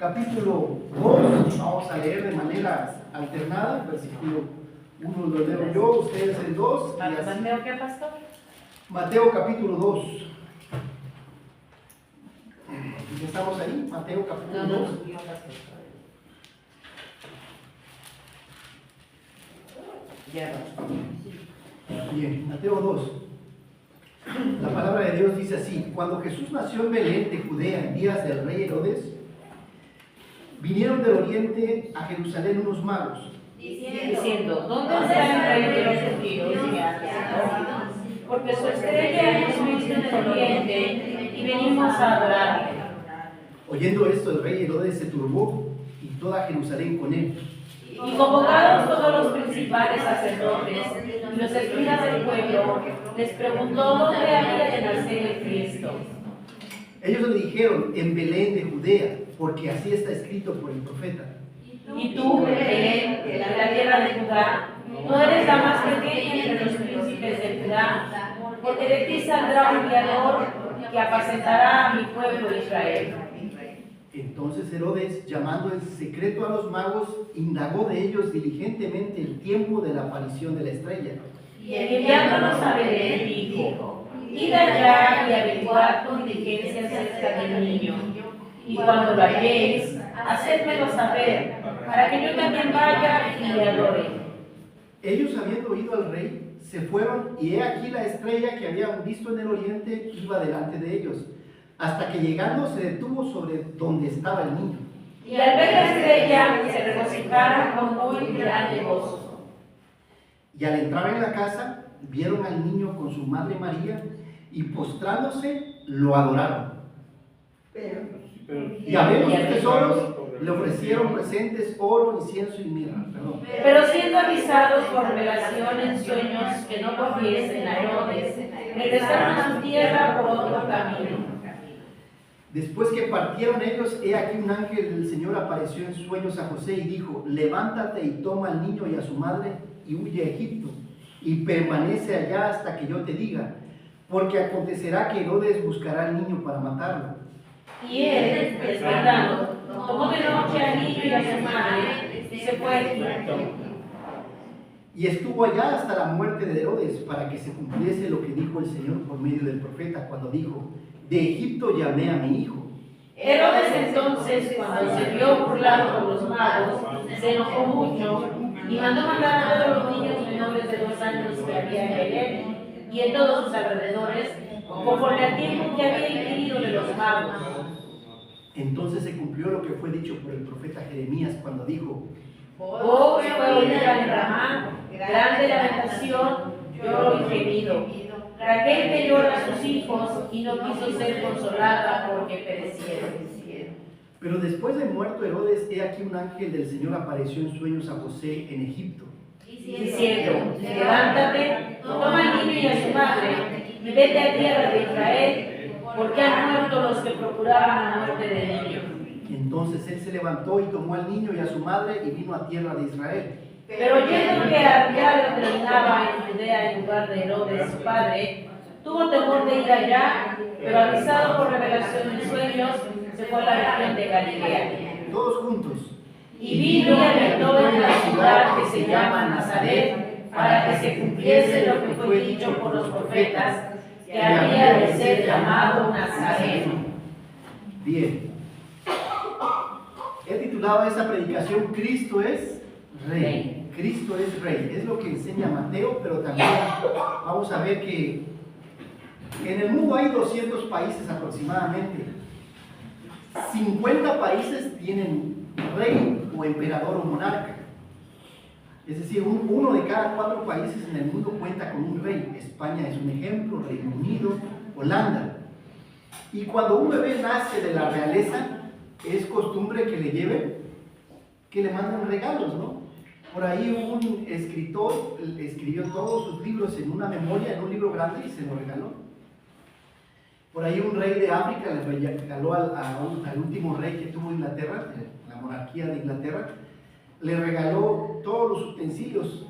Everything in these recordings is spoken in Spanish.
capítulo 2, vamos a leer de manera alternada, versículo 1 lo leo yo, ustedes el 2. ¿Mateo qué, pastor? Mateo capítulo 2. ¿Ya estamos ahí? Mateo capítulo 2. Bien, Mateo 2. La palabra de Dios dice así: cuando Jesús nació en Belén de Judea en días del rey Herodes, vinieron del oriente a Jerusalén unos magos, diciendo, ¿dónde está el rey de los judíos? Porque su estrella hemos visto en el oriente y venimos a adorarle. Oyendo esto, el rey Herodes se turbó y toda Jerusalén con él. Y convocados todos los principales sacerdotes y los escribas del pueblo, les preguntó dónde había de nacer el Cristo. Ellos le dijeron: en Belén de Judea, porque así está escrito por el profeta. Y tú, Belén, de la tierra de Judá, no eres la más pequeña entre los príncipes de Judá, porque de ti saldrá un guiador que apacentará a mi pueblo Israel. Entonces Herodes, llamando en secreto a los magos, indagó de ellos diligentemente el tiempo de la aparición de la estrella. Y enviándonos a Belén, dijo: id allá y averiguad con diligencia acerca del niño, y cuando lo halléis, hacedmelo saber, para que yo también vaya y le adore. Ellos, habiendo oído al rey, se fueron, y he aquí la estrella que habían visto en el oriente iba delante de ellos, hasta que llegando se detuvo sobre donde estaba el niño. Y al ver la estrella se regocijaron con muy grande gozo. Y al entrar en la casa, vieron al niño con su madre María, y postrándose, lo adoraron. Y abriendo sus tesoros, le ofrecieron presentes, oro, incienso y mirra. Pero siendo avisados por revelación en sueños que no volviesen a Herodes, regresaron a su tierra por otro camino. Después que partieron ellos, he aquí un ángel del Señor apareció en sueños a José y dijo: levántate y toma al niño y a su madre y huye a Egipto, y permanece allá hasta que yo te diga, porque acontecerá que Herodes buscará al niño para matarlo. Y él, despertando, tomó de noche al niño y a su madre y se fue a Egipto. Y estuvo allá hasta la muerte de Herodes, para que se cumpliese lo que dijo el Señor por medio del profeta, cuando dijo: de Egipto llamé a mi hijo. Herodes entonces, cuando se vio burlado por los magos, se enojó mucho y mandó matar a todos los niños menores de 2 años que había en Belén y en todos sus alrededores, conforme al tiempo que había inquirido de los magos. Entonces se cumplió lo que fue dicho por el profeta Jeremías, cuando dijo: Voz fue oída en Ramá, grande lamentación, lloro y gemido. Raquel que llora a sus hijos y no quiso ser consolada porque perecieron. Pero después de muerto Herodes, he aquí un ángel del Señor apareció en sueños a José en Egipto, diciendo: levántate, toma al niño y a su madre y vete a tierra de Israel, porque han muerto los que procuraban la muerte del niño. Entonces él se levantó y tomó al niño y a su madre y vino a tierra de Israel. Pero oyendo que Arquelao reinaba en Judea en lugar de Herodes su padre, tuvo temor de ir allá, pero avisado por revelación en sueños, se fue a la región de Galilea. Todos juntos. Y vino y habitó en la ciudad que se llama Nazaret, para que se cumpliese lo que fue dicho por los profetas, que había de ser llamado Nazareno. Bien. He titulado esa predicación: Cristo es Rey. Cristo es Rey. Es lo que enseña Mateo, pero también vamos a ver que en el mundo hay 200 países aproximadamente. 50 países tienen rey o emperador o monarca. Es decir, uno de cada 4 países en el mundo cuenta con un rey. España es un ejemplo, Reino Unido, Holanda. Y cuando un bebé nace de la realeza, es costumbre que le lleven, que le manden regalos, ¿no? Por ahí un escritor escribió todos sus libros en una memoria, en un libro grande, y se lo regaló. Por ahí un rey de África le regaló al último rey que tuvo Inglaterra, la monarquía de Inglaterra, le regaló todos los utensilios,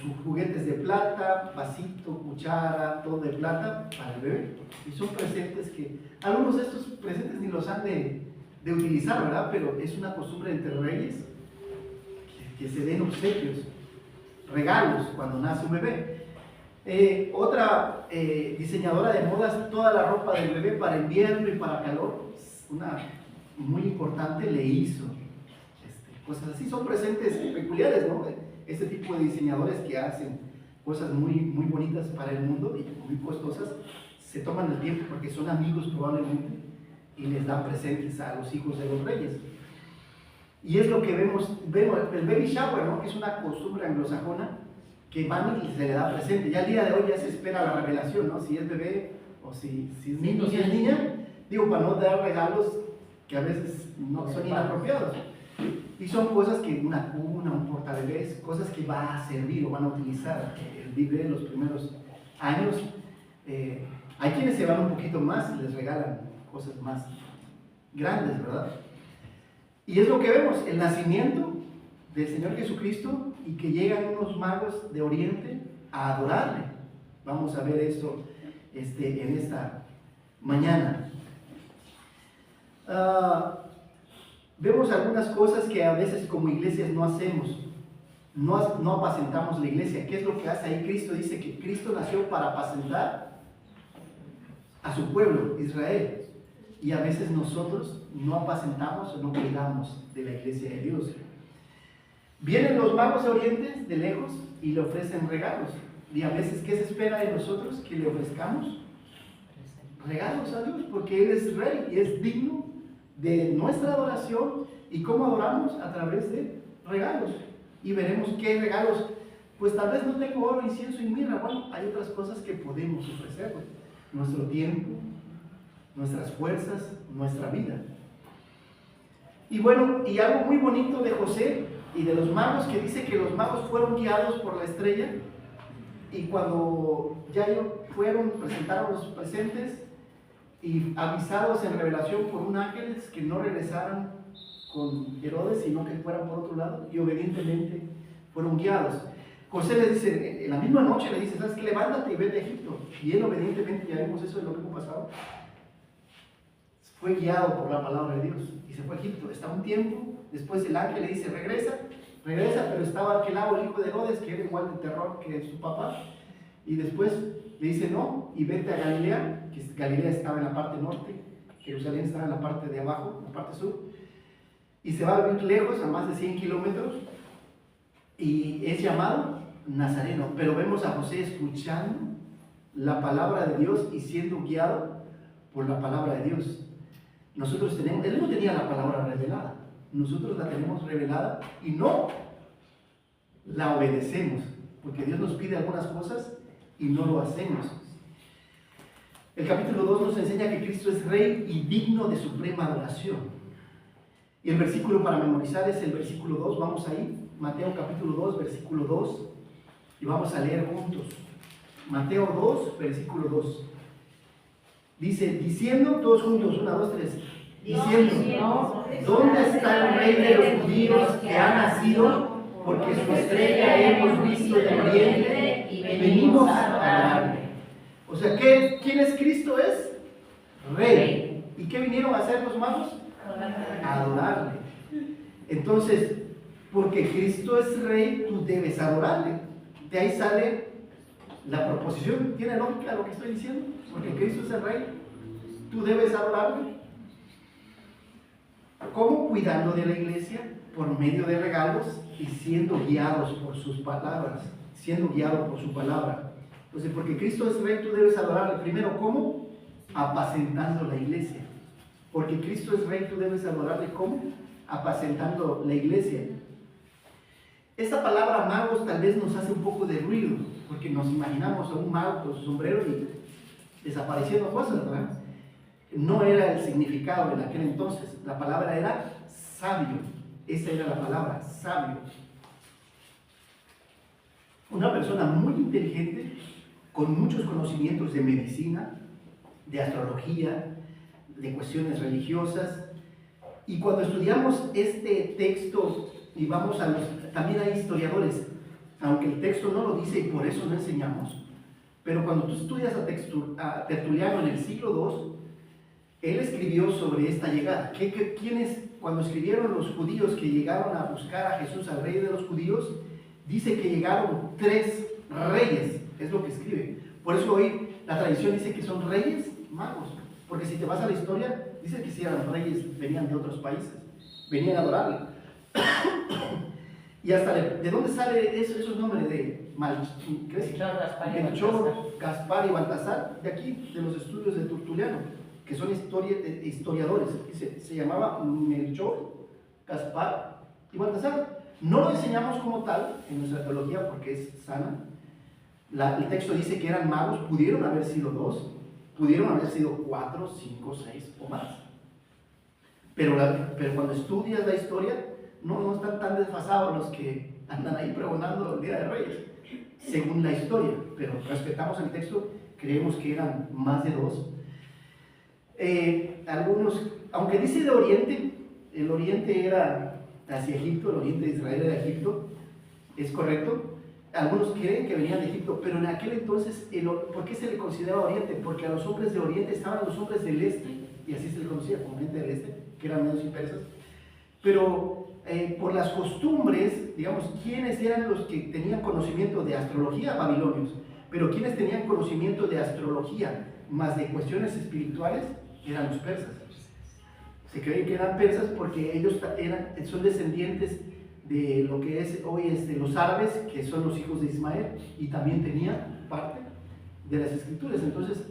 sus juguetes de plata, vasito, cuchara, todo de plata para el bebé. Y son presentes que, algunos de estos presentes ni los han de de utilizar, ¿verdad? Pero es una costumbre entre reyes que se den obsequios, regalos cuando nace un bebé. Otra diseñadora de modas, toda la ropa del bebé para invierno y para calor, una muy importante, le hizo cosas así. Son presentes peculiares, ¿no? Este tipo de diseñadores que hacen cosas muy, muy bonitas para el mundo y muy costosas, se toman el tiempo porque son amigos probablemente y les dan presentes a los hijos de los reyes. Y es lo que vemos el baby shower, ¿no? Que es una costumbre anglosajona, que van y se le da presente. Ya el día de hoy ya se espera la revelación, ¿no? Si es bebé o si es niño, si es niña, digo, para no dar regalos que a veces no son inapropiados. Y son cosas que una cuna, un portabebés, cosas que va a servir o van a utilizar el bebé en los primeros años. Hay quienes se van un poquito más y les regalan cosas más grandes, ¿verdad? Y es lo que vemos, el nacimiento del Señor Jesucristo y que llegan unos magos de Oriente a adorarle. Vamos a ver esto en esta mañana. Vemos algunas cosas que a veces como iglesias no hacemos. No apacentamos la iglesia. ¿Qué es lo que hace ahí Cristo? Dice que Cristo nació para apacentar a su pueblo, Israel. Y a veces nosotros no apacentamos o no cuidamos de la iglesia de Dios. Vienen los magos de Oriente de lejos y le ofrecen regalos. Y a veces, ¿qué se espera de nosotros? Que le ofrezcamos regalos a Dios, porque Él es Rey y es digno de nuestra adoración. ¿Y cómo adoramos? A través de regalos. Y veremos qué regalos. Pues tal vez no tengo oro, incienso y mirra. Bueno, hay otras cosas que podemos ofrecer. Nuestro tiempo, nuestras fuerzas, nuestra vida. Y bueno, y algo muy bonito de José y de los magos, que dice que los magos fueron guiados por la estrella y cuando ya fueron, presentaron los presentes y avisados en revelación por un ángel que no regresaran con Herodes, sino que fueran por otro lado, y obedientemente fueron guiados. José les dice, en la misma noche le dice, ¿sabes qué? Levántate y vete a Egipto. Y él obedientemente, ya vimos eso en lo mismo pasado, fue guiado por la palabra de Dios y se fue a Egipto. Está un tiempo, después el ángel le dice, regresa, pero estaba aquel lado el hijo de Herodes, que era igual de terror que su papá, y después le dice, no, y vete a Galilea, que Galilea estaba en la parte norte, Jerusalén estaba en la parte de abajo, en la parte sur, y se va a vivir lejos, a más de 100 kilómetros, y es llamado Nazareno. Pero vemos a José escuchando la palabra de Dios y siendo guiado por la palabra de Dios. Nosotros tenemos, él no tenía la palabra revelada, nosotros la tenemos revelada y no la obedecemos, porque Dios nos pide algunas cosas y no lo hacemos. El capítulo 2 nos enseña que Cristo es Rey y digno de suprema adoración. Y el versículo para memorizar es el versículo 2, vamos ahí, Mateo capítulo 2, versículo 2, y vamos a leer juntos. Mateo 2, versículo 2. Dice, diciendo, todos juntos, 1, 2, 3, diciendo, ¿dónde está el Rey de los judíos que ha nacido? Porque su estrella hemos visto del oriente y venimos a adorarle. O sea, ¿quién es Cristo? Es Rey. ¿Y qué vinieron a hacer los magos? A adorarle. Entonces, porque Cristo es Rey, tú debes adorarle. De ahí sale la proposición. ¿Tiene lógica lo que estoy diciendo? Porque Cristo es el Rey, tú debes adorarle. ¿Cómo? Cuidando de la iglesia por medio de regalos y siendo guiados por sus palabras, siendo guiado por su palabra. Entonces, porque Cristo es Rey, tú debes adorarle. Primero, ¿cómo? Apacentando la iglesia. Porque Cristo es Rey, tú debes adorarle. ¿Cómo? Apacentando la iglesia. Esta palabra magos tal vez nos hace un poco de ruido, porque nos imaginamos a un mago con su sombrero y desapareciendo cosas, ¿verdad? No era el significado en aquel entonces. La palabra era sabio. Esa era la palabra, sabio. Una persona muy inteligente, con muchos conocimientos de medicina, de astrología, de cuestiones religiosas. Y cuando estudiamos este texto y vamos a también hay historiadores, aunque el texto no lo dice y por eso no enseñamos, pero cuando tú estudias a Tertuliano en el siglo II, él escribió sobre esta llegada. ¿Quiénes, cuando escribieron los judíos que llegaron a buscar a Jesús, al rey de los judíos, dice que llegaron 3 reyes, es lo que escribe. Por eso hoy la tradición dice que son reyes magos, porque si te vas a la historia, dice que si eran reyes, venían de otros países, venían a adorarle. Y hasta ¿de dónde sale esos nombres de Melchor, Gaspar y Baltasar? De aquí, de los estudios de Tertuliano, que son historiadores. Dice, se llamaba Melchor, Gaspar y Baltasar. No lo enseñamos como tal en nuestra teología porque es sana. El texto dice que eran magos, pudieron haber sido 2, pudieron haber sido 4, 5, 6 o más. Pero cuando estudias la historia, no están tan desfasados los que andan ahí pregonando el Día de Reyes, según la historia, pero respetamos el texto, creemos que eran más de 2. Algunos, aunque dice de Oriente, el Oriente era hacia Egipto, el Oriente de Israel era Egipto, es correcto. Algunos creen que venían de Egipto, pero en aquel entonces, ¿por qué se le consideraba Oriente? Porque a los hombres de Oriente estaban los hombres del Este, y así se le conocía como gente del Este, que eran medos y persas. Pero por las costumbres, digamos, ¿quiénes eran los que tenían conocimiento de astrología? Babilonios. Pero ¿quiénes tenían conocimiento de astrología, más de cuestiones espirituales? Eran los persas. Se cree que eran persas porque ellos son descendientes de lo que es hoy los árabes, que son los hijos de Ismael, y también tenían parte de las escrituras. Entonces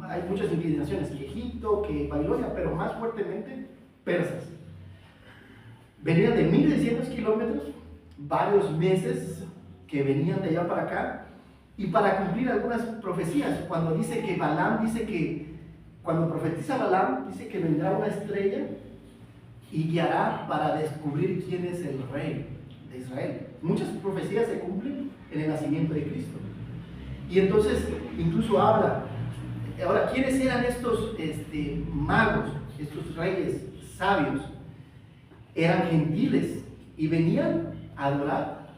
hay muchas inclinaciones, que Egipto, que Babilonia, pero más fuertemente persas. Venían de 1600 kilómetros, varios meses que venían de allá para acá, y para cumplir algunas profecías. Cuando dice que Balaam, cuando profetiza Balaam, dice que vendrá una estrella y guiará para descubrir quién es el rey de Israel. Muchas profecías se cumplen en el nacimiento de Cristo. Y entonces incluso habla, ahora, ¿quiénes eran estos magos, estos reyes sabios? Eran gentiles y venían a adorar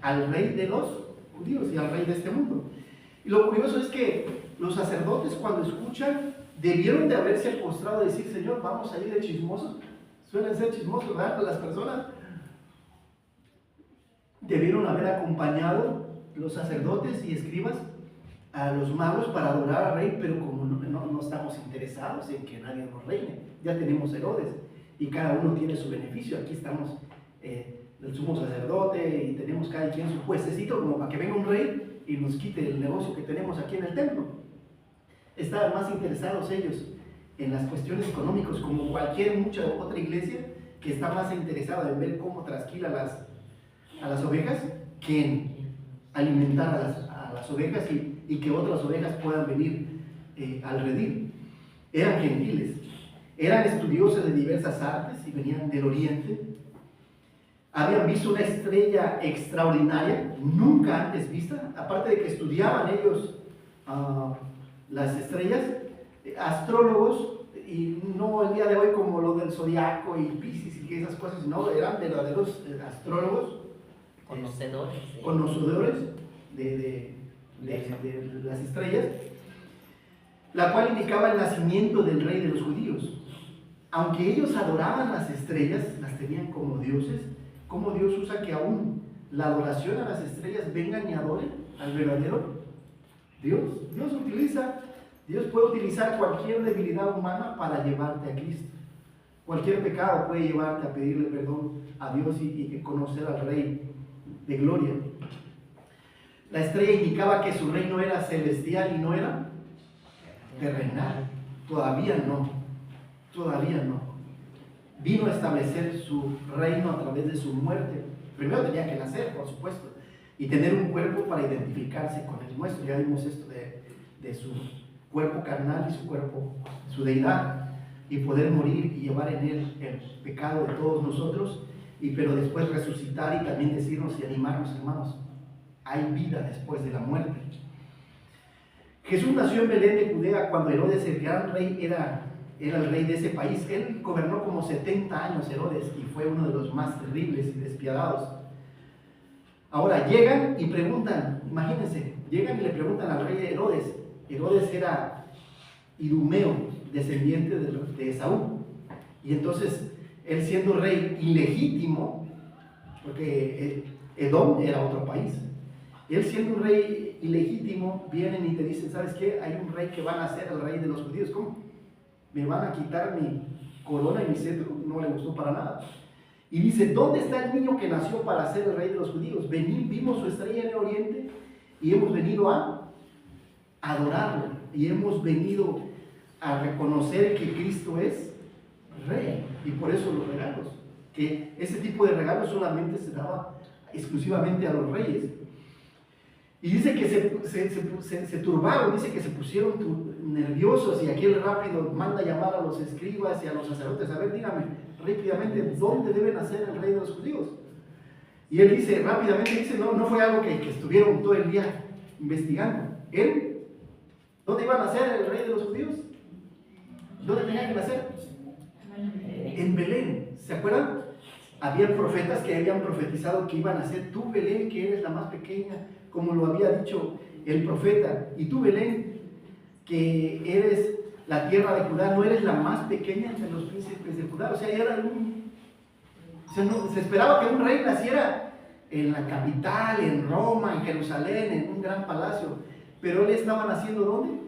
al rey de los judíos y al rey de este mundo. Y lo curioso es que los sacerdotes, cuando escuchan, debieron de haberse postrado y decir: Señor, vamos a ir de chismosos. Suelen ser chismosos, ¿verdad? Las personas debieron haber acompañado los sacerdotes y escribas a los magos para adorar al rey, pero como no estamos interesados en que nadie nos reine, ya tenemos Herodes y cada uno tiene su beneficio. Aquí estamos el sumo sacerdote y tenemos cada quien su puestecito como para que venga un rey y nos quite el negocio que tenemos aquí en el templo. Estaban más interesados ellos en las cuestiones económicas, como mucha otra iglesia que está más interesada en ver cómo trasquila a las ovejas que en alimentar a las ovejas y que otras ovejas puedan venir al redil. Eran gentiles, eran estudiosos de diversas artes y venían del Oriente. Habían visto una estrella extraordinaria, nunca antes vista, aparte de que estudiaban ellos las estrellas, astrólogos, y no el día de hoy como lo del zodiaco y Piscis y esas cosas, no, eran verdaderos astrólogos, conocedores de las estrellas, la cual indicaba el nacimiento del rey de los judíos. Aunque ellos adoraban las estrellas, las tenían como dioses, ¿cómo Dios usa que aún la adoración a las estrellas vengan y adoren al verdadero Dios? Dios puede utilizar cualquier debilidad humana para llevarte a Cristo. Cualquier pecado puede llevarte a pedirle perdón a Dios y conocer al Rey de Gloria. La estrella indicaba que su reino era celestial y no era terrenal. Todavía no. Vino a establecer su reino a través de su muerte. Primero tenía que nacer, por supuesto, y tener un cuerpo para identificarse con el nuestro. Ya vimos esto de su cuerpo carnal y su cuerpo, su deidad, y poder morir y llevar en él el pecado de todos nosotros, pero después resucitar y también decirnos y animarnos, hermanos, hay vida después de la muerte. Jesús nació en Belén de Judea cuando Herodes, el gran rey, era el rey de ese país. Él gobernó como 70 años, Herodes, y fue uno de los más terribles y despiadados. Ahora llegan y preguntan, imagínense, llegan y le preguntan al rey Herodes. Herodes era idumeo, descendiente de Esaú. Y entonces, él siendo rey ilegítimo, porque Edom era otro país, él siendo un rey ilegítimo, vienen y te dicen, ¿sabes qué? Hay un rey que va a nacer, el rey de los judíos. ¿Cómo? ¿Me van a quitar mi corona y mi cetro? No le gustó para nada. Y dice, ¿dónde está el niño que nació para ser el rey de los judíos? Vimos su estrella en el oriente y hemos venido a adorarlo. Y hemos venido a reconocer que Cristo es rey. Y por eso los regalos. Que ese tipo de regalos solamente se daba exclusivamente a los reyes. Y dice que se turbaron, dice que se pusieron nerviosos, y aquel rápido manda llamar a los escribas y a los sacerdotes, a ver, dígame rápidamente, ¿dónde debe nacer el rey de los judíos? Y él dice, rápidamente, dice, no fue algo que estuvieron todo el día investigando. Él, ¿dónde iba a nacer el rey de los judíos? ¿Dónde tenía que nacer? En Belén. ¿Se acuerdan? Había profetas que habían profetizado que iban a ser tú, Belén, que eres la más pequeña, como lo había dicho el profeta, y tú, Belén, que eres la tierra de Judá, no eres la más pequeña entre los príncipes de Judá. O sea, se esperaba que un rey naciera en la capital, en Roma, en Jerusalén, en un gran palacio, pero él estaba naciendo ¿dónde?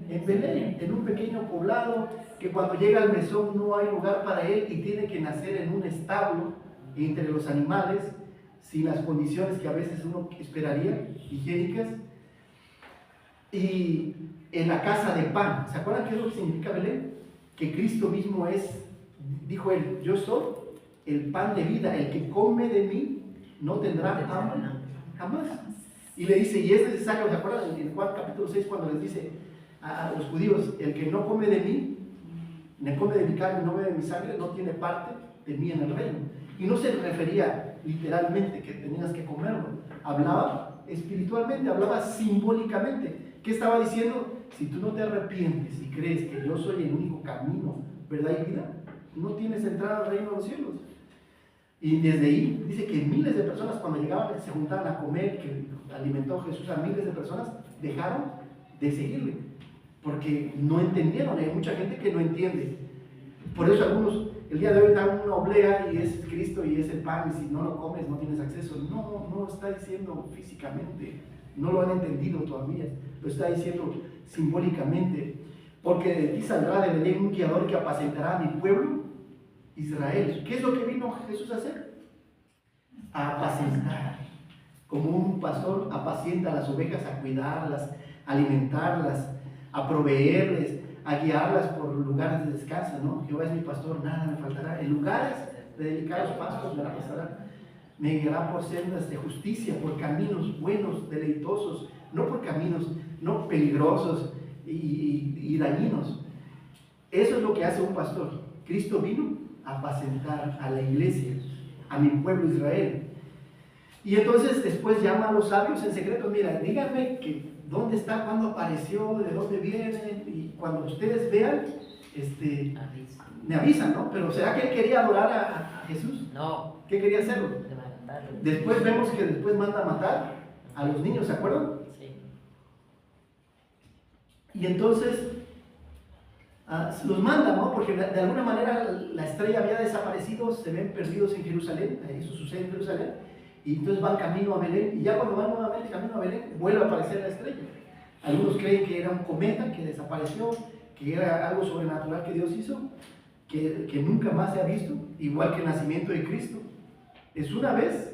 En Belén, en un pequeño poblado, que cuando llega al mesón no hay lugar para él y tiene que nacer en un establo entre los animales, sin las condiciones que a veces uno esperaría, higiénicas, y en la casa de pan. ¿Se acuerdan qué es lo que significa Belén? Que Cristo mismo es, dijo él, yo soy el pan de vida, el que come de mí no tendrá hambre jamás. Y le dice, y es necesario, ¿se acuerdan? En Juan capítulo 6, cuando les dice a los judíos, el que no come de mí, no come de mi carne, no bebe de mi sangre, no tiene parte de mí en el reino. Y no se refería literalmente que tenías que comerlo, hablaba espiritualmente, hablaba simbólicamente. ¿Qué estaba diciendo? Si tú no te arrepientes y crees que yo soy el único camino, verdad y vida, no tienes entrada al reino de los cielos. Y desde ahí dice que miles de personas, cuando llegaban, se juntaban a comer, que alimentó Jesús a miles de personas, dejaron de seguirle, porque no entendieron. Hay mucha gente que no entiende. Por eso algunos el día de hoy dan una oblea y es Cristo y es el pan, y si no lo comes no tienes acceso. No está diciendo físicamente, no lo han entendido todavía, lo está diciendo simbólicamente, porque de ti saldrá de Belén un guiador que apacentará a mi pueblo Israel. ¿Qué es lo que vino Jesús a hacer? A apacentar. Como un pastor apacienta a las ovejas, a cuidarlas, a alimentarlas, a proveerles, a guiarlas por lugares de descanso, ¿no? Jehová es mi pastor, nada me faltará. En lugares de delicados pastos me pasará. Me guiará por sendas de justicia, por caminos buenos, deleitosos, no por caminos no peligrosos y dañinos. Eso es lo que hace un pastor. Cristo vino a apacentar a la iglesia, a mi pueblo Israel. Y entonces después llama a los sabios en secreto, mira, díganme que dónde está, cuándo apareció, de dónde viene, y cuando ustedes vean, me avisan, ¿no? Pero ¿será que él quería adorar a Jesús? No. ¿Qué quería hacerlo? Después vemos que después manda a matar a los niños, ¿se acuerdan? Sí. Y entonces los manda, ¿no? Porque de alguna manera la estrella había desaparecido, se ven perdidos en Jerusalén, eso sucede en Jerusalén, y entonces van camino a Belén, y ya cuando van nuevamente camino a Belén, vuelve a aparecer la estrella. Algunos creen que era un cometa que desapareció, que era algo sobrenatural que Dios hizo, que nunca más se ha visto, igual que el nacimiento de Cristo. Es una vez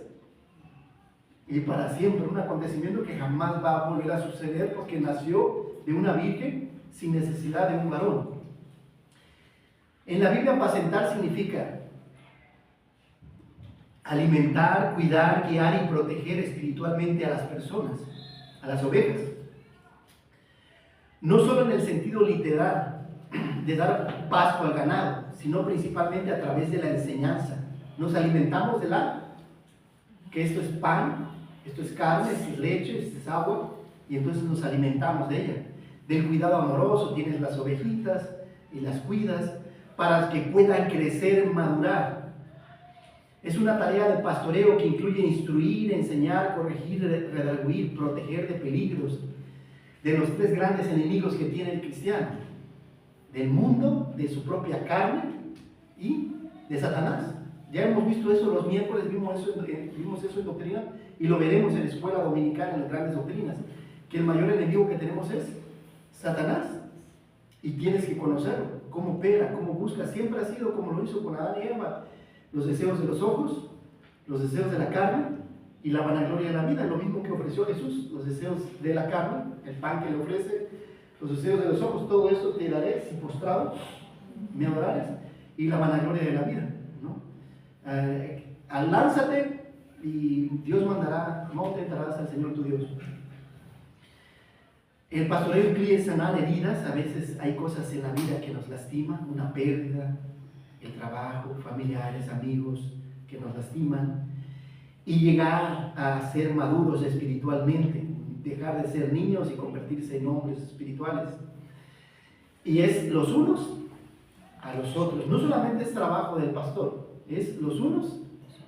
y para siempre, un acontecimiento que jamás va a volver a suceder, porque nació de una virgen sin necesidad de un varón. En la Biblia, apacentar significa alimentar, cuidar, guiar y proteger espiritualmente a las personas, a las ovejas. No solo en el sentido literal de dar pasto al ganado, sino principalmente a través de la enseñanza. Nos alimentamos que esto es pan, esto es carne, esto es leche, esto es agua, y entonces nos alimentamos de ella. Del cuidado amoroso, tienes las ovejitas y las cuidas para que puedan crecer, madurar. Es una tarea de pastoreo que incluye instruir, enseñar, corregir, redarguir, proteger de peligros, de los tres grandes enemigos que tiene el cristiano. del mundo, de su propia carne y de Satanás. Ya hemos visto eso los miércoles, vimos eso en doctrina y lo veremos en la escuela dominical, en las grandes doctrinas, que el mayor enemigo que tenemos es Satanás. Y tienes que conocerlo, cómo opera, cómo busca. Siempre ha sido como lo hizo con Adán y Eva: los deseos de los ojos, los deseos de la carne y la vanagloria de la vida. Lo mismo que ofreció Jesús: los deseos de la carne, el pan que le ofrece, los deseos de los ojos, todo esto te daré si postrado me adorares, y la vanagloria de la vida, ¿no? Lánzate y Dios mandará, no tentarás al Señor tu Dios. El pastoreo incluye sanar heridas. A veces hay cosas en la vida que nos lastiman, una pérdida, el trabajo, familiares, amigos que nos lastiman, y llegar a ser maduros espiritualmente, dejar de ser niños y convertirse en hombres espirituales. Y es los unos a los otros. No solamente es trabajo del pastor, es los unos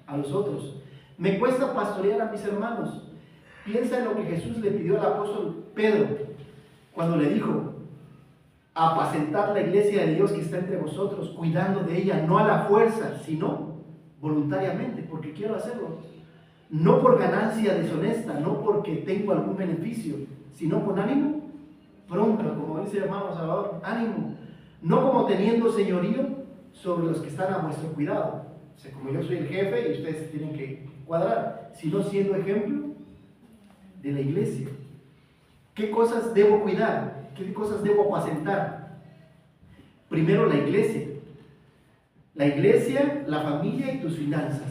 a los otros. Me cuesta pastorear a mis hermanos. Piensa en lo que Jesús le pidió al apóstol Pedro cuando le dijo: apacentad la iglesia de Dios que está entre vosotros, cuidando de ella, no a la fuerza, sino voluntariamente, porque quiero hacerlo. No por ganancia deshonesta, no porque tengo algún beneficio, sino con ánimo pronto, como dice el hermano Salvador, ánimo. No como teniendo señorío sobre los que están a vuestro cuidado. O sea, como yo soy el jefe y ustedes tienen que cuadrar, sino siendo ejemplo de la iglesia. ¿Qué cosas debo cuidar? ¿Qué cosas debo apacentar? Primero, la iglesia. La iglesia, la familia y tus finanzas.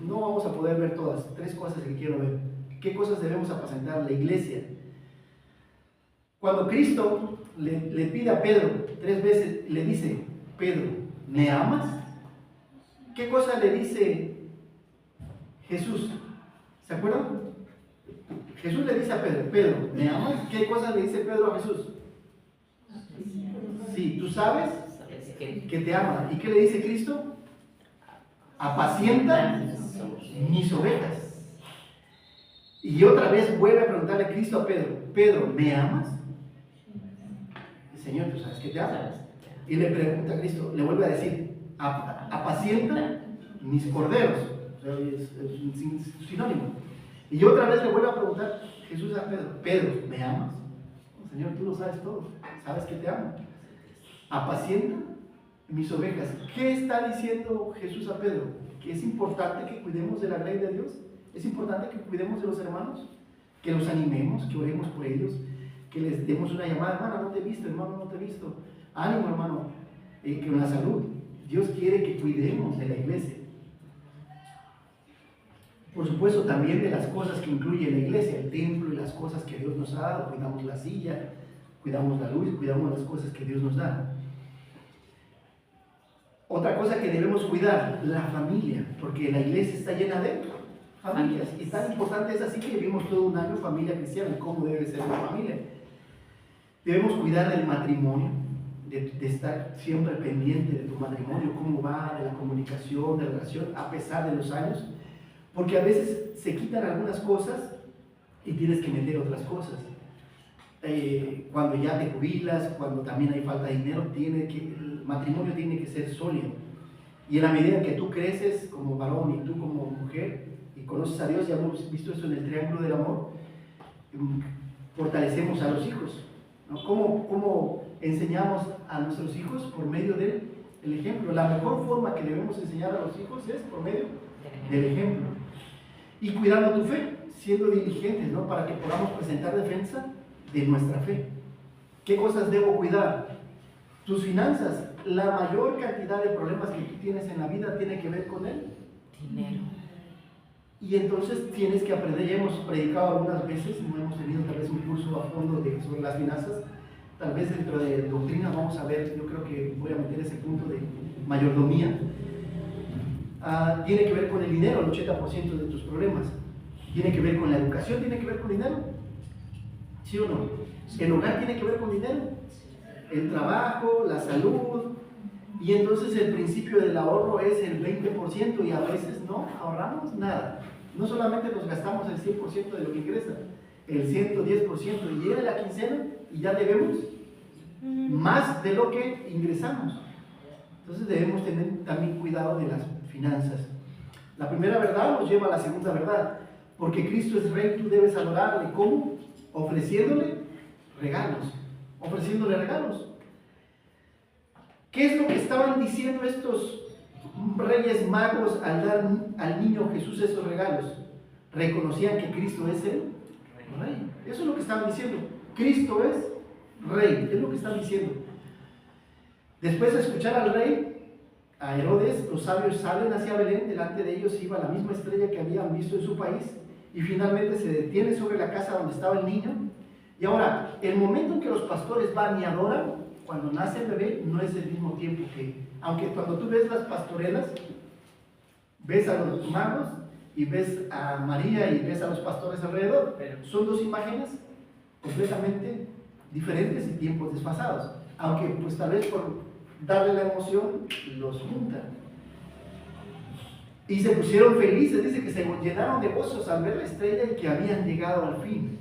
No vamos a poder ver todas. 3 cosas que quiero ver. ¿Qué cosas debemos apacentar? La iglesia. Cuando Cristo le pide a Pedro 3 veces, le dice: Pedro, ¿me amas? ¿Qué cosa le dice Jesús? ¿Se acuerdan? Jesús le dice a Pedro: Pedro, ¿me amas? ¿Qué cosa le dice Pedro a Jesús? Sí, tú sabes que te ama. ¿Y qué le dice Cristo? Apacienta mis ovejas. Y otra vez vuelve a preguntarle a Cristo a Pedro: Pedro, ¿me amas? Señor, tú sabes que te amas. Y le pregunta a Cristo, le vuelve a decir: apacienta mis corderos. O sea, es un sinónimo. Y otra vez le vuelve a preguntar Jesús a Pedro: Pedro, ¿me amas? Señor, tú lo sabes todo, sabes que te amo. Apacienta mis ovejas. ¿Qué está diciendo Jesús a Pedro? Que es importante que cuidemos de la grey de Dios. Es importante que cuidemos de los hermanos, que los animemos, que oremos por ellos, que les demos una llamada: hermana, no te he visto, hermano, no te he visto. Ánimo, hermano, que con la salud. Dios quiere que cuidemos de la iglesia. Por supuesto, también de las cosas que incluye la iglesia, el templo y las cosas que Dios nos ha dado. Cuidamos la silla, cuidamos la luz, cuidamos las cosas que Dios nos da. Otra cosa que debemos cuidar, la familia, porque la iglesia está llena de familias. Y tan importante es así que vivimos todo un año familia cristiana, cómo debe ser una familia. Debemos cuidar del matrimonio, de estar siempre pendiente de tu matrimonio, cómo va, de la comunicación, de la relación, a pesar de los años. Porque a veces se quitan algunas cosas y tienes que meter otras cosas. Cuando ya te jubilas, cuando también hay falta de dinero, el matrimonio tiene que ser sólido. Y en la medida en que tú creces como varón y tú como mujer y conoces a Dios, ya hemos visto eso en el triángulo del amor, fortalecemos a los hijos, ¿no? ¿Cómo enseñamos a nuestros hijos? Por medio del ejemplo. La mejor forma que debemos enseñar a los hijos es por medio del ejemplo. Y cuidando tu fe, siendo diligentes, ¿no? Para que podamos presentar defensa de nuestra fe. ¿Qué cosas debo cuidar? Tus finanzas. La mayor cantidad de problemas que tú tienes en la vida tiene que ver con el dinero. Y entonces tienes que aprender. Ya hemos predicado algunas veces, no hemos tenido tal vez un curso a fondo sobre las finanzas. Tal vez dentro de doctrina vamos a ver, yo creo que voy a meter ese punto de mayordomía. Tiene que ver con el dinero, el 80% de tus problemas. Tiene que ver con la educación, tiene que ver con dinero. ¿Sí o no? El hogar tiene que ver con dinero. El trabajo, la salud. Y entonces el principio del ahorro es el 20% y a veces no ahorramos nada. No solamente nos gastamos el 100% de lo que ingresa, el 110%. Y llega la quincena y ya debemos más de lo que ingresamos. Entonces debemos tener también cuidado de las finanzas. La primera verdad nos lleva a la segunda verdad. Porque Cristo es Rey, tú debes adorarle. ¿Cómo? Ofreciéndole regalos. Ofreciéndole regalos. ¿Qué es lo que estaban diciendo estos reyes magos al dar al niño Jesús esos regalos? Reconocían que Cristo es el Rey. Eso es lo que estaban diciendo. Cristo es Rey. Es lo que están diciendo. Después de escuchar al rey, a Herodes, los sabios salen hacia Belén. Delante de ellos iba la misma estrella que habían visto en su país. Y finalmente se detiene sobre la casa donde estaba el niño. Y ahora, el momento en que los pastores van y adoran, cuando nace el bebé, no es el mismo tiempo que... Aunque cuando tú ves las pastorelas, ves a los magos y ves a María y ves a los pastores alrededor, pero son dos imágenes completamente diferentes y tiempos desfasados. Aunque pues tal vez por darle la emoción, los juntan. Y se pusieron felices, dice que se llenaron de gozos al ver la estrella y que habían llegado al fin.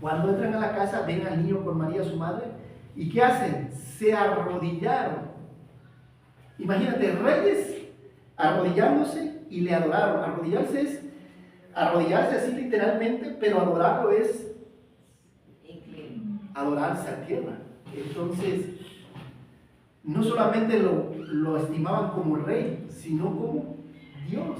Cuando entran a la casa, ven al niño con María su madre, ¿y qué hacen? Se arrodillaron. Imagínate, reyes arrodillándose y le adoraron. Arrodillarse es arrodillarse así literalmente, pero adorarlo es adorarse a tierra. Entonces, no solamente lo estimaban como rey, sino como Dios,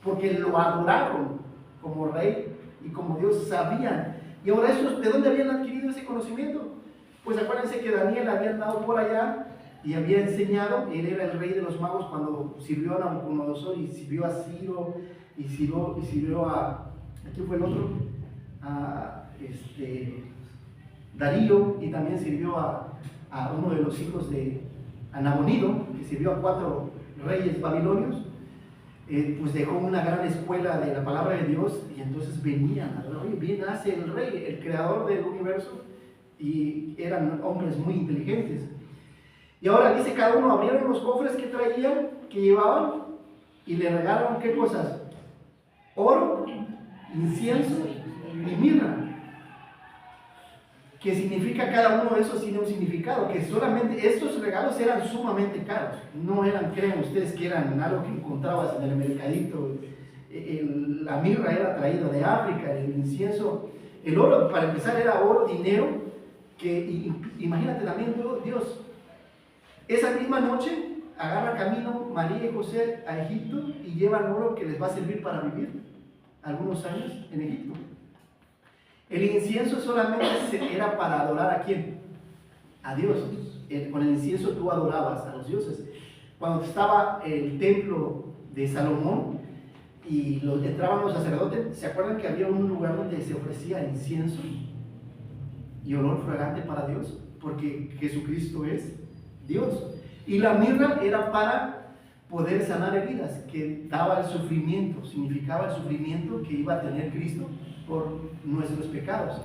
porque lo adoraron como rey y como Dios. Sabían. Y ahora, ¿de dónde habían adquirido ese conocimiento? Pues acuérdense que Daniel había andado por allá y había enseñado. Él era el rey de los magos cuando sirvió a Nabucodonosor y sirvió a Ciro y sirvió a... ¿Aquí fue el otro? A Darío, y también sirvió a uno de los hijos de Nabonido, que sirvió a 4 reyes babilonios. Pues dejó una gran escuela de la palabra de Dios, y entonces venían a ver, oye, bien nace el rey, el creador del universo, y eran hombres muy inteligentes. Y ahora dice, cada uno abrieron los cofres que traían, que llevaban, y le regalaron ¿qué cosas? Oro, incienso y mirra. Que significa cada uno de esos, tiene un significado, que solamente estos regalos eran sumamente caros, no eran, crean ustedes que eran algo que encontrabas en el mercadito. La mirra era traída de África, el incienso, el oro, para empezar, era oro, dinero, que imagínate también Dios, esa misma noche agarra camino María y José a Egipto y llevan oro que les va a servir para vivir algunos años en Egipto. El incienso solamente era para adorar ¿a quién? A Dios. Con el incienso tú adorabas a los dioses. Cuando estaba el templo de Salomón y entraban los sacerdotes, ¿se acuerdan que había un lugar donde se ofrecía incienso y olor fragante para Dios? Porque Jesucristo es Dios. Y la mirra era para poder sanar heridas, que daba el sufrimiento, significaba el sufrimiento que iba a tener Cristo por nuestros pecados.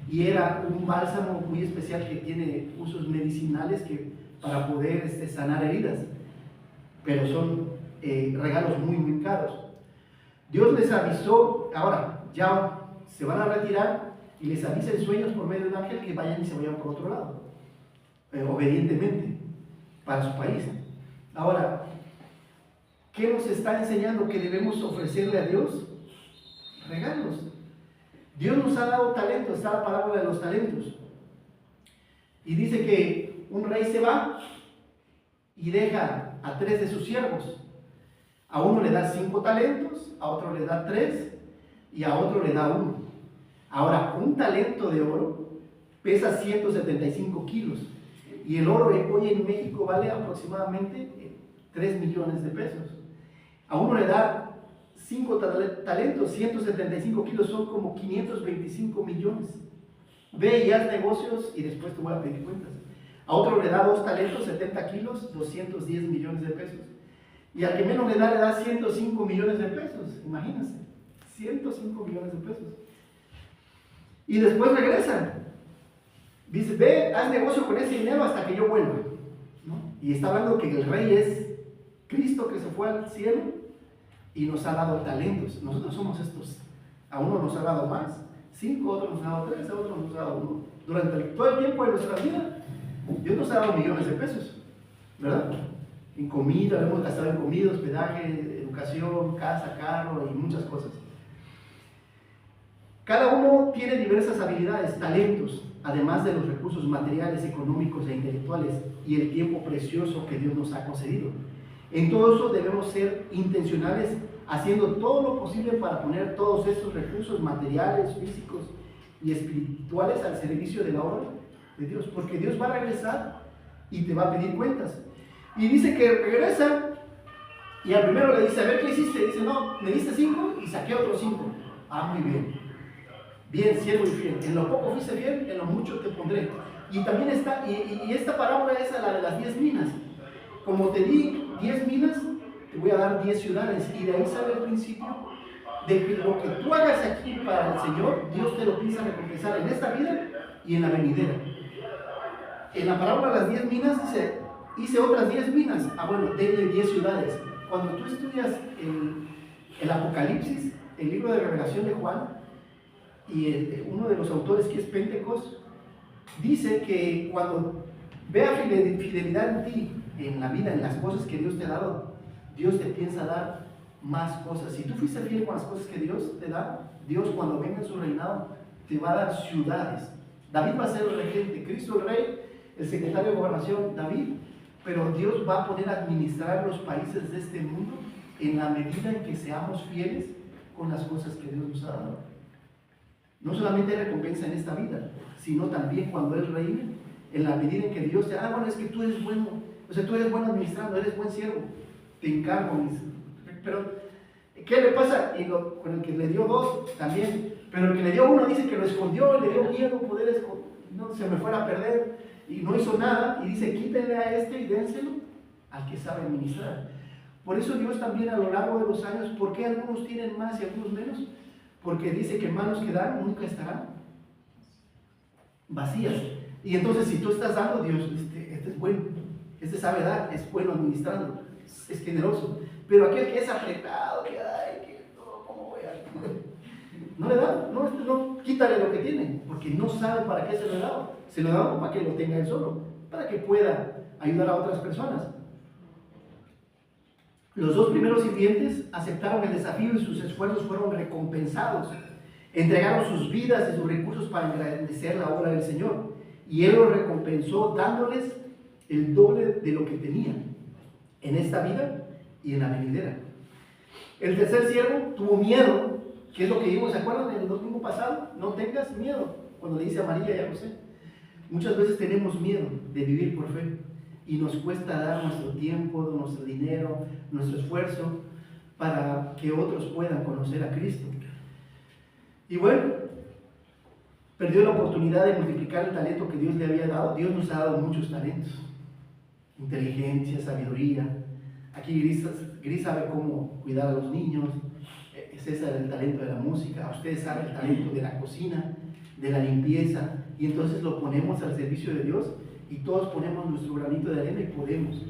Y era un bálsamo muy especial que tiene usos medicinales para poder sanar heridas. Pero son regalos muy, muy caros. Dios les avisó, ahora ya se van a retirar, y les avisa en sueños por medio de un ángel que vayan y se vayan por otro lado, obedientemente, para su país. Ahora, ¿qué nos está enseñando? Que debemos ofrecerle a Dios regalos. Dios nos ha dado talentos, está la parábola de los talentos. Y dice que un rey se va y deja a 3 de sus siervos. A uno le da 5 talentos, a otro le da 3 y a otro le da 1. Ahora, un talento de oro pesa 175 kilos. Y el oro hoy en México vale aproximadamente 3 millones de pesos. A uno le da 5 talentos, 175 kilos, son como 525 millones. Ve y haz negocios y después te voy a pedir cuentas. A otro le da 2 talentos, 70 kilos, 210 millones de pesos. Y al que menos le da 105 millones de pesos. Imagínense, 105 millones de pesos. Y después regresan. Dice, ve, haz negocio con ese dinero hasta que yo vuelva, ¿no? Y está hablando que el rey es Cristo, que se fue al cielo y nos ha dado talentos. Nosotros somos estos. A uno nos ha dado más, 5, a otro nos ha dado 3, a otro nos ha dado 1. Durante todo el tiempo de nuestra vida Dios nos ha dado millones de pesos, ¿verdad? En comida, lo hemos gastado en comida, hospedaje, educación, casa, carro y muchas cosas. Cada uno tiene diversas habilidades, talentos, además de los recursos materiales, económicos e intelectuales y el tiempo precioso que Dios nos ha concedido. En todo eso debemos ser intencionales, haciendo todo lo posible para poner todos estos recursos materiales, físicos y espirituales al servicio de la obra de Dios, porque Dios va a regresar y te va a pedir cuentas. Y dice que regresa y al primero le dice, a ver, ¿qué hiciste? Dice, no, me diste 5 y saqué otros 5. Ah, muy bien. Bien, siervo y fiel. En lo poco fuiste fiel, en lo mucho te pondré. Y también está, y esta parábola es la de las 10 minas. Como te di 10 minas, te voy a dar 10 ciudades. Y de ahí sale el principio de que lo que tú hagas aquí para el Señor, Dios te lo piensa recompensar en esta vida y en la venidera. En la parábola de las 10 minas dice, hice otras 10 minas. Ah, bueno, denle 10 ciudades. Cuando tú estudias el Apocalipsis, el libro de Revelación de Juan, y uno de los autores, que es Pentecostés, dice que cuando vea fidelidad en ti, en la vida, en las cosas que Dios te ha dado, Dios te piensa dar más cosas. Si tú fuiste fiel con las cosas que Dios te da, Dios, cuando venga en su reinado, te va a dar ciudades. David va a ser el regente, Cristo el rey, el secretario de gobernación, David, pero Dios va a poner a administrar los países de este mundo en la medida en que seamos fieles con las cosas que Dios nos ha dado. No solamente hay recompensa en esta vida, sino también cuando Él reine, en la medida en que Dios te bueno, es que tú eres bueno, o sea, tú eres bueno administrando, eres buen siervo, te encargo, pero ¿qué le pasa? Con el que le dio 2 también, pero el que le dio 1 dice que lo escondió, le dio miedo poder no se me fuera a perder y no hizo nada, y dice, quítenle a este y dénselo al que sabe administrar. Por eso Dios también a lo largo de los años, ¿por qué algunos tienen más y algunos menos? Porque dice que manos que dan nunca estarán vacías. Y entonces si tú estás dando, Dios, este es bueno, este sabe dar, es bueno administrando, es generoso. Pero aquel que es apretado, que ay, que no, ¿cómo voy a...? No le da, no, quítale lo que tiene, porque no sabe para qué se lo ha dado. Se lo ha dado para que lo tenga él solo, para que pueda ayudar a otras personas. Los 2 primeros sirvientes aceptaron el desafío y sus esfuerzos fueron recompensados. Entregaron sus vidas y sus recursos para engrandecer la obra del Señor. Y Él los recompensó dándoles el doble de lo que tenían en esta vida y en la venidera. El tercer siervo tuvo miedo, que es lo que vimos, ¿se acuerdan del domingo pasado? No tengas miedo, cuando le dice a María y a José. Muchas veces tenemos miedo de vivir por fe. Y nos cuesta dar nuestro tiempo, nuestro dinero, nuestro esfuerzo para que otros puedan conocer a Cristo. Y bueno, perdió la oportunidad de multiplicar el talento que Dios le había dado. Dios nos ha dado muchos talentos, inteligencia, sabiduría. Aquí Gris sabe cómo cuidar a los niños, César el talento de la música, ustedes saben el talento de la cocina, de la limpieza, y entonces lo ponemos al servicio de Dios. Y todos ponemos nuestro granito de arena y podemos.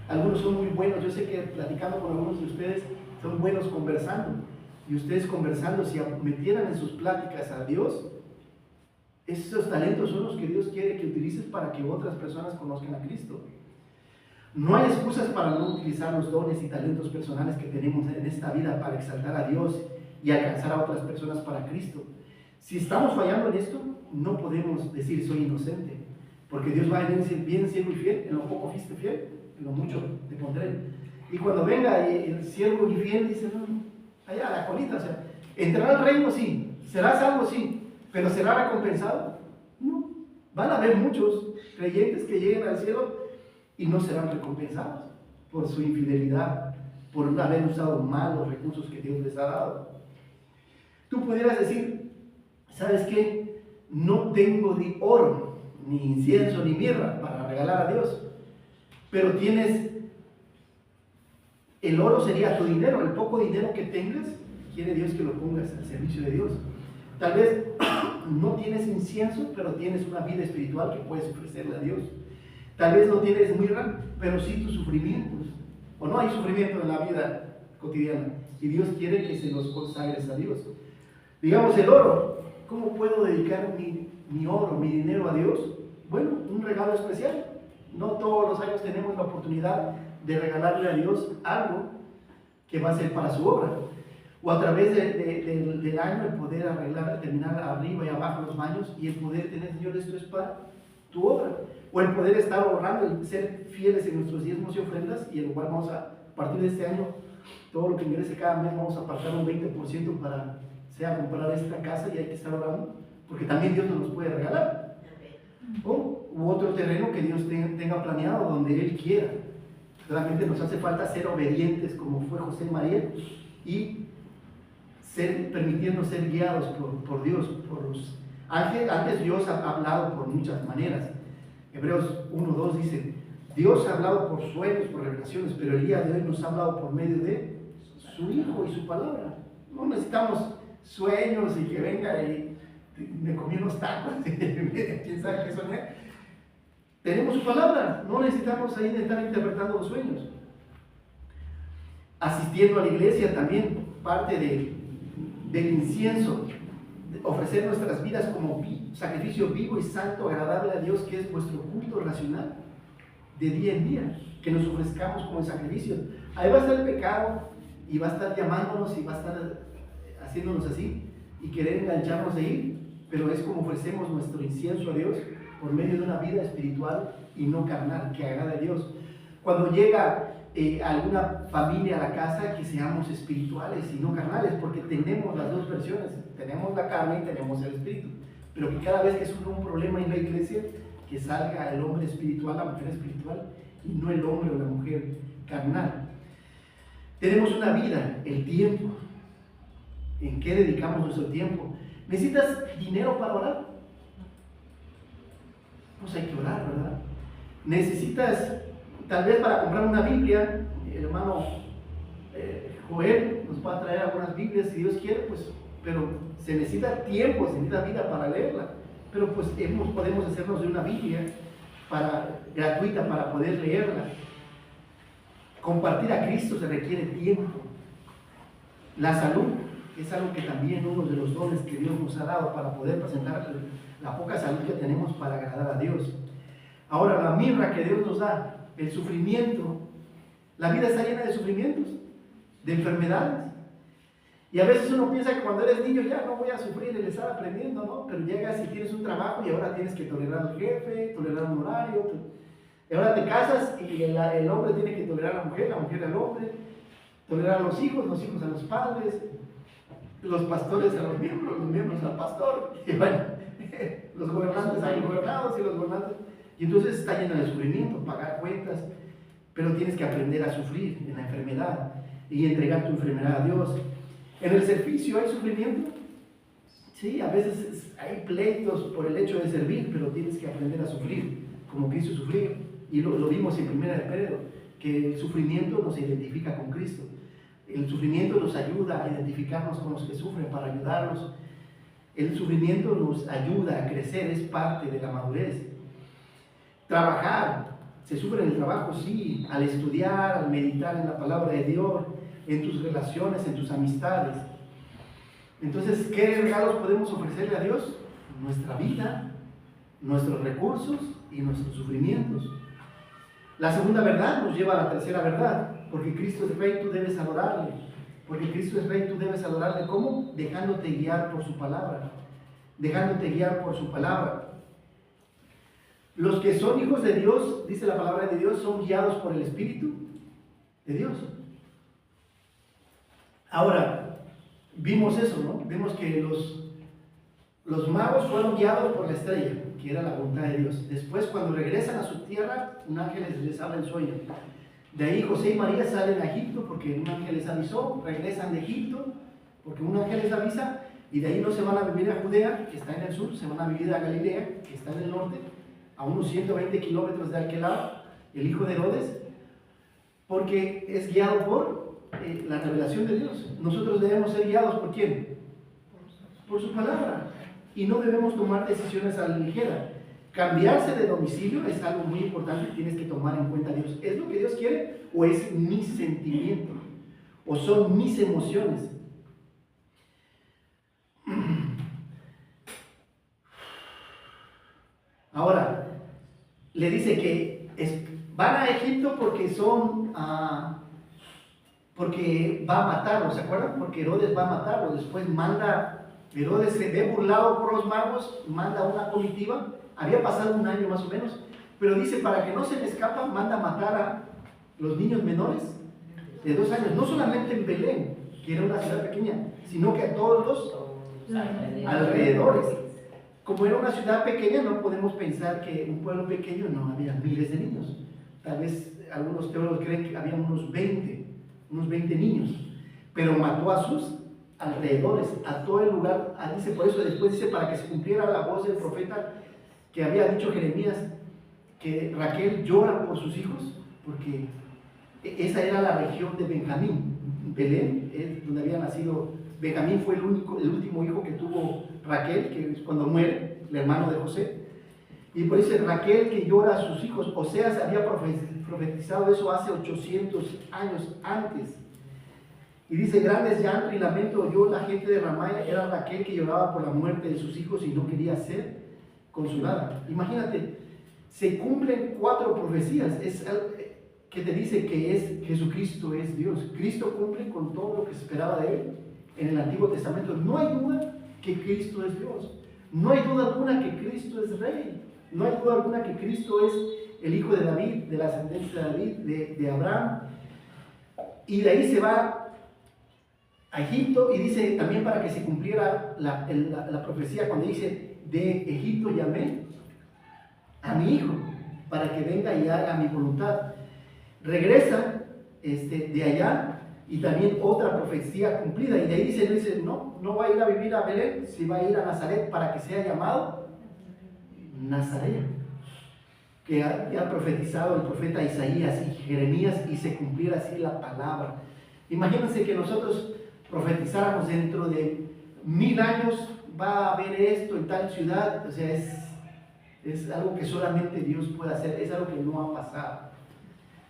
Algunos son muy buenos, yo sé que platicando con algunos de ustedes son buenos conversando. Y ustedes conversando, si metieran en sus pláticas a Dios, esos talentos son los que Dios quiere que utilices para que otras personas conozcan a Cristo. No hay excusas para no utilizar los dones y talentos personales que tenemos en esta vida para exaltar a Dios y alcanzar a otras personas para Cristo. Si estamos fallando en esto, no podemos decir soy inocente. Porque Dios va a venir bien siervo y fiel, en lo poco fuiste fiel, en lo mucho te pondré. Y cuando venga el siervo y fiel, dice, no, allá a la colita, o sea, entrará al reino, sí, será salvo, sí, pero ¿será recompensado? No. Van a haber muchos creyentes que lleguen al cielo y no serán recompensados por su infidelidad, por haber usado mal los recursos que Dios les ha dado. Tú pudieras decir, ¿sabes qué? No tengo ni oro, ni incienso, ni mirra para regalar a Dios, pero tienes, el oro sería tu dinero, el poco dinero que tengas, quiere Dios que lo pongas al servicio de Dios. Tal vez no tienes incienso, pero tienes una vida espiritual que puedes ofrecerle a Dios. Tal vez no tienes mirra, pero sí tus sufrimientos, o no hay sufrimiento en la vida cotidiana, y Dios quiere que se los consagres a Dios. Digamos el oro, ¿cómo puedo dedicar mi oro, mi dinero a Dios? bueno, un regalo especial. No todos los años tenemos la oportunidad de regalarle a Dios algo que va a ser para su obra. O a través del año el poder arreglar, terminar arriba y abajo los baños y el poder tener, Señor, esto es para tu obra. O el poder estar ahorrando, el ser fieles en nuestros diezmos y ofrendas, y el cual vamos a partir de este año, todo lo que ingrese cada mes vamos a apartar un 20% para sea comprar esta casa, y hay que estar orando, porque también Dios nos puede regalar. U otro terreno que Dios tenga planeado donde Él quiera. Realmente nos hace falta ser obedientes como fue José y María, y permitiendo ser guiados por Dios, por los ángeles. Antes Dios ha hablado por muchas maneras. Hebreos 1:2 dice, Dios ha hablado por sueños, por revelaciones, pero el día de hoy nos ha hablado por medio de su Hijo y su palabra. No necesitamos sueños y que venga y me comí unos tacos, quién sabe qué soñé. Tenemos su palabra, no necesitamos ahí de estar interpretando los sueños. Asistiendo a la iglesia también, parte del incienso, de ofrecer nuestras vidas como sacrificio vivo y santo, agradable a Dios, que es vuestro culto racional de día en día, que nos ofrezcamos como sacrificio. Ahí va a estar el pecado y va a estar llamándonos y va a estar haciéndonos así y querer engancharnos de ir, pero es como ofrecemos nuestro incienso a Dios por medio de una vida espiritual y no carnal, que agrade a Dios. Cuando llega alguna familia a la casa, que seamos espirituales y no carnales, porque tenemos las dos versiones, tenemos la carne y tenemos el espíritu, pero que cada vez que surge un problema en la iglesia, que salga el hombre espiritual, la mujer espiritual, y no el hombre o la mujer carnal. Tenemos una vida, el tiempo. ¿En qué dedicamos nuestro tiempo? ¿Necesitas dinero para orar? Pues hay que orar, ¿verdad? ¿Necesitas, tal vez para comprar una Biblia? El hermano Joel nos va a traer algunas Biblias si Dios quiere, pues, pero se necesita tiempo, se necesita vida para leerla. Pero pues podemos hacernos de una Biblia gratuita para poder leerla. Compartir a Cristo se requiere tiempo. La salud es algo que también uno de los dones que Dios nos ha dado para poder presentar la poca salud que tenemos para agradar a Dios. Ahora, la mirra que Dios nos da, el sufrimiento. La vida está llena de sufrimientos, de enfermedades. Y a veces uno piensa que cuando eres niño ya no voy a sufrir el estar aprendiendo, ¿no? Pero llegas y tienes un trabajo y ahora tienes que tolerar al jefe, tolerar un horario. Y ahora te casas y el hombre tiene que tolerar a la mujer al hombre, tolerar a los hijos a los padres, los pastores a los miembros al pastor. Y bueno, los gobernantes a los gobernados y los gobernantes. Y entonces está lleno de sufrimiento, pagar cuentas, pero tienes que aprender a sufrir en la enfermedad y entregar tu enfermedad a Dios. En el servicio hay sufrimiento. Sí, a veces hay pleitos por el hecho de servir, pero tienes que aprender a sufrir, como Cristo sufrió. Y lo vimos en 1 de Pedro, que el sufrimiento nos identifica con Cristo. El sufrimiento nos ayuda a identificarnos con los que sufren para ayudarlos. El sufrimiento nos ayuda a crecer, es parte de la madurez. Trabajar, se sufre en el trabajo, sí, al estudiar, al meditar en la palabra de Dios, en tus relaciones, en tus amistades. Entonces, ¿qué regalos podemos ofrecerle a Dios? Nuestra vida, nuestros recursos y nuestros sufrimientos. La segunda verdad nos lleva a la tercera verdad, porque Cristo es Rey, tú debes adorarle. Porque Cristo es Rey, tú debes adorarle. ¿Cómo? Dejándote guiar por su palabra. Dejándote guiar por su palabra. Los que son hijos de Dios, dice la palabra de Dios, son guiados por el Espíritu de Dios. Ahora, vimos eso, ¿no? Vimos que los magos fueron guiados por la estrella, que era la voluntad de Dios. Después, cuando regresan a su tierra, un ángel les habla en sueño. De ahí José y María salen a Egipto porque un ángel les avisó, regresan de Egipto porque un ángel les avisa, y de ahí no se van a vivir a Judea, que está en el sur, se van a vivir a Galilea, que está en el norte, a unos 120 kilómetros de aquel lado, el hijo de Herodes, porque es guiado por la revelación de Dios. Nosotros debemos ser guiados ¿por quién? Por su palabra. Y no debemos tomar decisiones a la ligera. Cambiarse de domicilio es algo muy importante, tienes que tomar en cuenta a Dios. ¿Es lo que Dios quiere o es mi sentimiento? ¿O son mis emociones? Ahora, le dice que van a Egipto porque porque va a matarlos, ¿se acuerdan? Porque Herodes va a matarlos. Después Herodes se ve burlado por los magos, manda una comitiva. Había pasado un año más o menos, pero dice, para que no se le escapa, manda matar a los niños menores de 2 años, no solamente en Belén, que era una ciudad pequeña, sino que a todos los alrededores. Como era una ciudad pequeña, no podemos pensar que un pueblo pequeño no había miles de niños. Tal vez algunos teólogos creen que había unos 20 niños, pero mató a sus alrededores, a todo el lugar. Dice, por eso después dice, para que se cumpliera la voz del profeta que había dicho Jeremías, que Raquel llora por sus hijos, porque esa era la región de Benjamín. Belén es donde había nacido Benjamín, fue el último hijo que tuvo Raquel, que es cuando muere, el hermano de José. Y por eso Raquel que llora a sus hijos. Oseas había profetizado eso hace 800 años antes. Y dice, grandes llanto y lamento oyó la gente de Ramá. Era Raquel que lloraba por la muerte de sus hijos y no quería ser consolada. Imagínate, se cumplen 4 profecías. Es que te dice que Jesucristo es Dios. Cristo cumple con todo lo que se esperaba de él en el Antiguo Testamento. No hay duda que Cristo es Dios. No hay duda alguna que Cristo es Rey. No hay duda alguna que Cristo es el hijo de David, de la ascendencia de David, de Abraham. Y de ahí se va a Egipto y dice también para que se cumpliera la profecía cuando dice, de Egipto llamé a mi hijo para que venga y haga mi voluntad. Regresa de allá y también otra profecía cumplida. Y de ahí dice, no va a ir a vivir a Belén, si va a ir a Nazaret para que sea llamado Nazareo, que ha profetizado el profeta Isaías y Jeremías y se cumpliera así la palabra. Imagínense que nosotros profetizáramos dentro de 1000 años va a haber esto en tal ciudad. O sea, es algo que solamente Dios puede hacer, es algo que no ha pasado.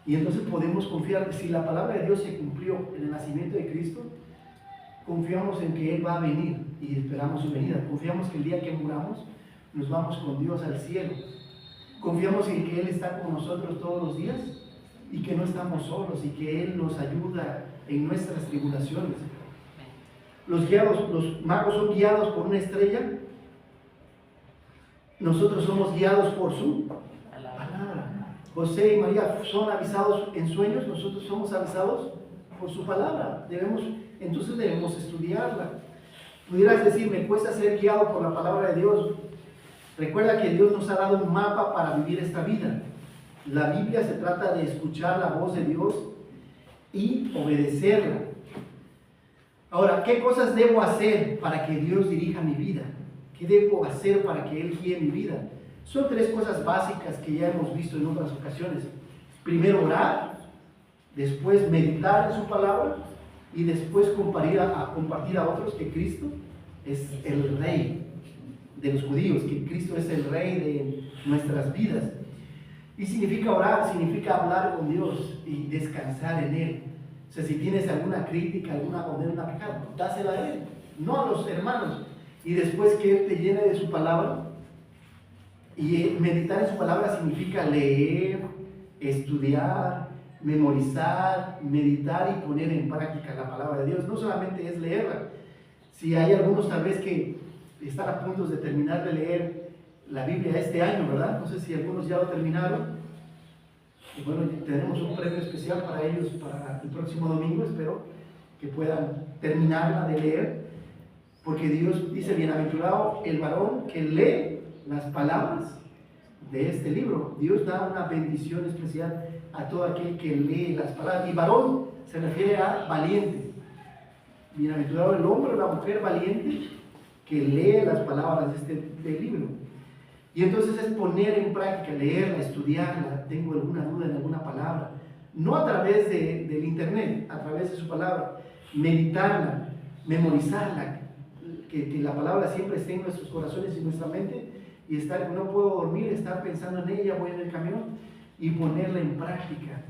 Y entonces podemos confiar que si la palabra de Dios se cumplió en el nacimiento de Cristo, confiamos en que Él va a venir y esperamos su venida. Confiamos que el día que muramos nos vamos con Dios al cielo. Confiamos en que Él está con nosotros todos los días y que no estamos solos y que Él nos ayuda en nuestras tribulaciones. Los magos son guiados por una estrella. Nosotros somos guiados por su palabra. José y María son avisados en sueños, nosotros somos avisados por su palabra. Entonces debemos estudiarla. Pudieras decir, me cuesta ser guiado por la palabra de Dios. Recuerda que Dios nos ha dado un mapa para vivir esta vida. La Biblia se trata de escuchar la voz de Dios y obedecerla. Ahora, ¿qué cosas debo hacer para que Dios dirija mi vida? ¿Qué debo hacer para que Él guíe mi vida? Son 3 cosas básicas que ya hemos visto en otras ocasiones. Primero orar, después meditar en su palabra y después compartir a otros que Cristo es el Rey de los judíos, que Cristo es el Rey de nuestras vidas. Y significa orar, significa hablar con Dios y descansar en Él. O sea, si tienes alguna crítica, alguna condena, una queja, dásela a Él, no a los hermanos. Y después que Él te llene de su palabra. Y meditar en su palabra significa leer, estudiar, memorizar, meditar y poner en práctica la palabra de Dios. No solamente es leerla. Si hay algunos tal vez que están a punto de terminar de leer la Biblia este año, ¿verdad? No sé si algunos ya lo terminaron. Y bueno, tenemos un premio especial para ellos para el próximo domingo. Espero que puedan terminarla de leer, porque Dios dice, bienaventurado el varón que lee las palabras de este libro. Dios da una bendición especial a todo aquel que lee las palabras. Y varón se refiere a valiente. Bienaventurado el hombre o la mujer valiente que lee las palabras de este libro. Y entonces es poner en práctica, leerla, estudiarla. Tengo alguna duda en alguna palabra, no a través del internet, a través de su palabra, meditarla, memorizarla, que la palabra siempre esté en nuestros corazones y en nuestra mente, y no puedo dormir, estar pensando en ella, voy en el camión, y ponerla en práctica.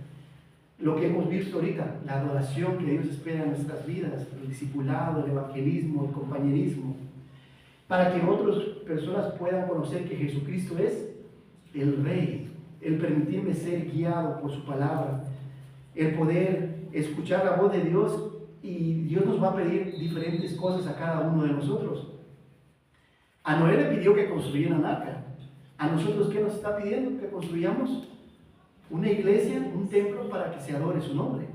Lo que hemos visto ahorita, la adoración que Dios espera en nuestras vidas, el discipulado, el evangelismo, el compañerismo, para que otras personas puedan conocer que Jesucristo es el Rey el permitirme ser guiado por su palabra, el poder escuchar la voz de Dios, y Dios nos va a pedir diferentes cosas a cada uno de nosotros. A Noé le pidió que construyeran arca. A nosotros, ¿qué nos está pidiendo? Que construyamos una iglesia, un templo para que se adore su nombre,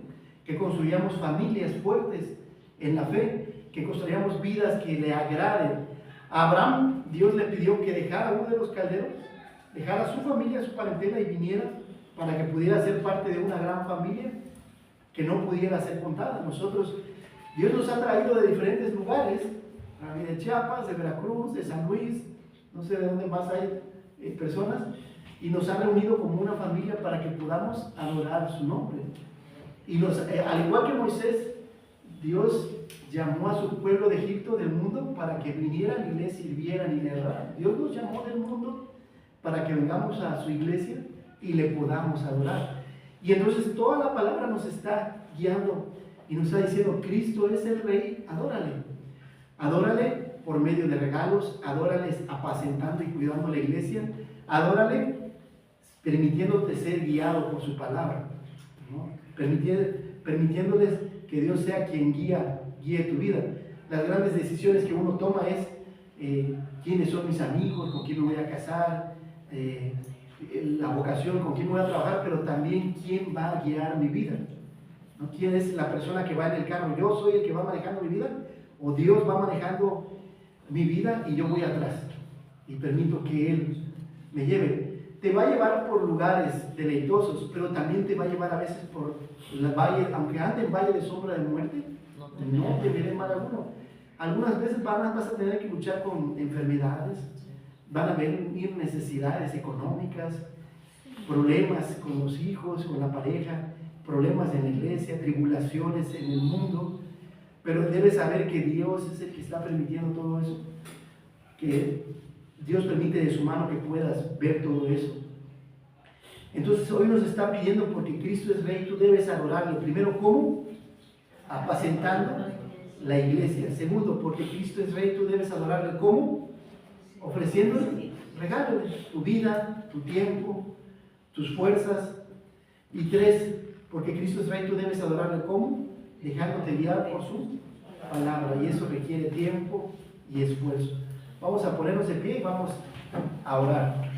que construyamos familias fuertes en la fe, que construyamos vidas que le agraden. A Abraham, Dios le pidió que dejara uno de los calderos, dejara su familia, su parentela y viniera para que pudiera ser parte de una gran familia que no pudiera ser contada. Nosotros, Dios nos ha traído de diferentes lugares, de Chiapas, de Veracruz, de San Luis, no sé de dónde más hay personas, y nos ha reunido como una familia para que podamos adorar su nombre. Y al igual que Moisés, Dios llamó a su pueblo de Egipto, del mundo, para que vinieran y le sirvieran y le adoraran. Dios nos llamó del mundo para que vengamos a su iglesia y le podamos adorar. Y entonces toda la palabra nos está guiando y nos está diciendo: Cristo es el Rey, adórale. Adórale por medio de regalos, adórales apacentando y cuidando la iglesia, adórale permitiéndote ser guiado por su palabra, ¿no? Permitiéndoles que Dios sea quien guíe tu vida. Las grandes decisiones que uno toma es quiénes son mis amigos, con quién me voy a casar, la vocación, con quién voy a trabajar, pero también quién va a guiar mi vida, ¿no? ¿Quién es la persona que va en el carro? ¿Yo soy el que va manejando mi vida? ¿O Dios va manejando mi vida y yo voy atrás? Y permito que Él me lleve. Te va a llevar por lugares deleitosos, pero también te va a llevar a veces por el valle, aunque ande en valle de sombra de muerte, no te veré mal alguno. Algunas veces vas a tener que luchar con enfermedades, van a venir necesidades económicas, problemas con los hijos, con la pareja, problemas en la iglesia, tribulaciones en el mundo, pero debes saber que Dios es el que está permitiendo todo eso, que Dios permite de su mano que puedas ver todo eso. Entonces hoy nos está pidiendo, porque Cristo es Rey, tú debes adorarle. Primero, ¿cómo? Apacentando la iglesia. Segundo, porque Cristo es Rey, tú debes adorarle. ¿Cómo? Ofreciéndole regalos, tu vida, tu tiempo, tus fuerzas. Y tres, porque Cristo es Rey, tú debes adorarle. ¿Cómo? Dejándote guiar por su palabra, y eso requiere tiempo y esfuerzo. Vamos a ponernos de pie y vamos a orar.